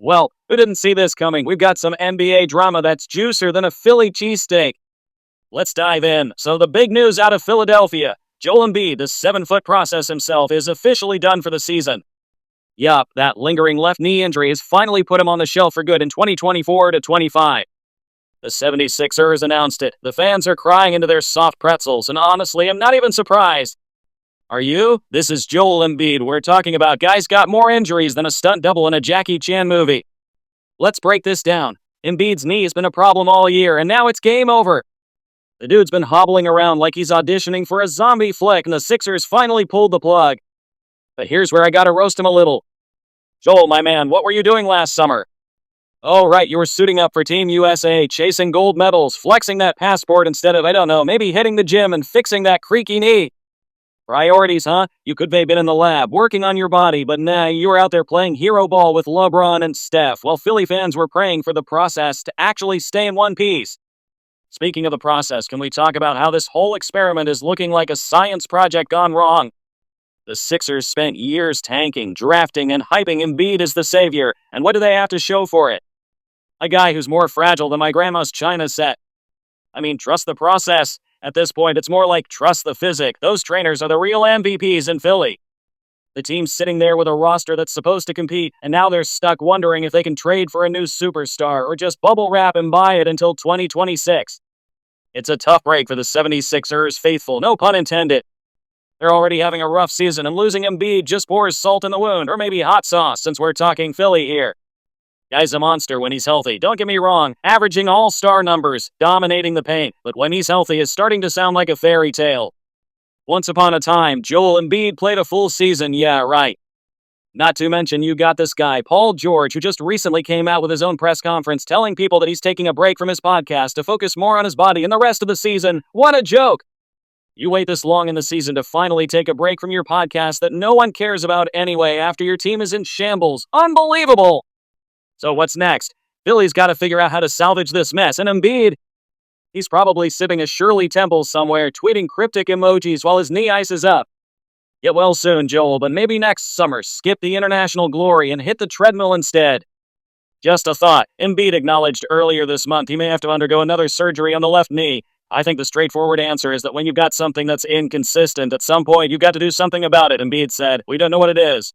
Well, who didn't see this coming? We've got some NBA drama that's juicier than a Philly cheesesteak. Let's dive in. So the big news out of Philadelphia. Joel Embiid, the 7-foot process himself, is officially done for the season. Yup, that lingering left knee injury has finally put him on the shelf for good in 2024-25. The 76ers announced it. The fans are crying into their soft pretzels, and honestly, I'm not even surprised. Are you? This is Joel Embiid. We're talking about guys got more injuries than a stunt double in a Jackie Chan movie. Let's break this down. Embiid's knee has been a problem all year, and now it's game over. The dude's been hobbling around like he's auditioning for a zombie flick, and the Sixers finally pulled the plug. But here's where I gotta roast him a little. Joel, my man, what were you doing last summer? Oh, right, you were suiting up for Team USA, chasing gold medals, flexing that passport instead of, maybe hitting the gym and fixing that creaky knee. Priorities, huh? You could have been in the lab, working on your body, but nah, you were out there playing hero ball with LeBron and Steph, while Philly fans were praying for the process to actually stay in one piece. Speaking of the process, can we talk about how this whole experiment is looking like a science project gone wrong? The Sixers spent years tanking, drafting, and hyping Embiid as the savior, and what do they have to show for it? A guy who's more fragile than my grandma's china set. Trust the process. At this point, it's more like trust the physic. Those trainers are the real MVPs in Philly. The team's sitting there with a roster that's supposed to compete, and now they're stuck wondering if they can trade for a new superstar or just bubble wrap and buy it until 2026. It's a tough break for the 76ers faithful, no pun intended. They're already having a rough season, and losing Embiid just pours salt in the wound, or maybe hot sauce since we're talking Philly here. Guy's a monster when he's healthy, don't get me wrong, averaging all-star numbers, dominating the paint, but when he's healthy is starting to sound like a fairy tale. Once upon a time, Joel Embiid played a full season, yeah, right. Not to mention you got this guy, Paul George, who just recently came out with his own press conference telling people that he's taking a break from his podcast to focus more on his body in the rest of the season. What a joke! You wait this long in the season to finally take a break from your podcast that no one cares about anyway after your team is in shambles. Unbelievable! So what's next? Philly's got to figure out how to salvage this mess, and Embiid, he's probably sipping a Shirley Temple somewhere, tweeting cryptic emojis while his knee ices up. Get well soon, Joel, but maybe next summer, skip the international glory and hit the treadmill instead. Just a thought. Embiid acknowledged earlier this month he may have to undergo another surgery on the left knee. I think the straightforward answer is that when you've got something that's inconsistent, at some point you've got to do something about it, Embiid said. We don't know what it is.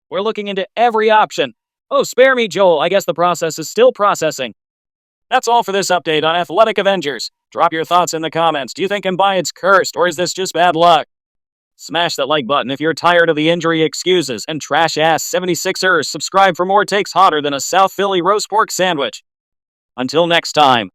We're looking into every option. Oh, spare me, Joel. I guess the process is still processing. That's all for this update on Athletic Avengers. Drop your thoughts in the comments. Do you think Embiid's cursed, or is this just bad luck? Smash that like button if you're tired of the injury excuses, and trash-ass 76ers. Subscribe for more takes hotter than a South Philly roast pork sandwich. Until next time.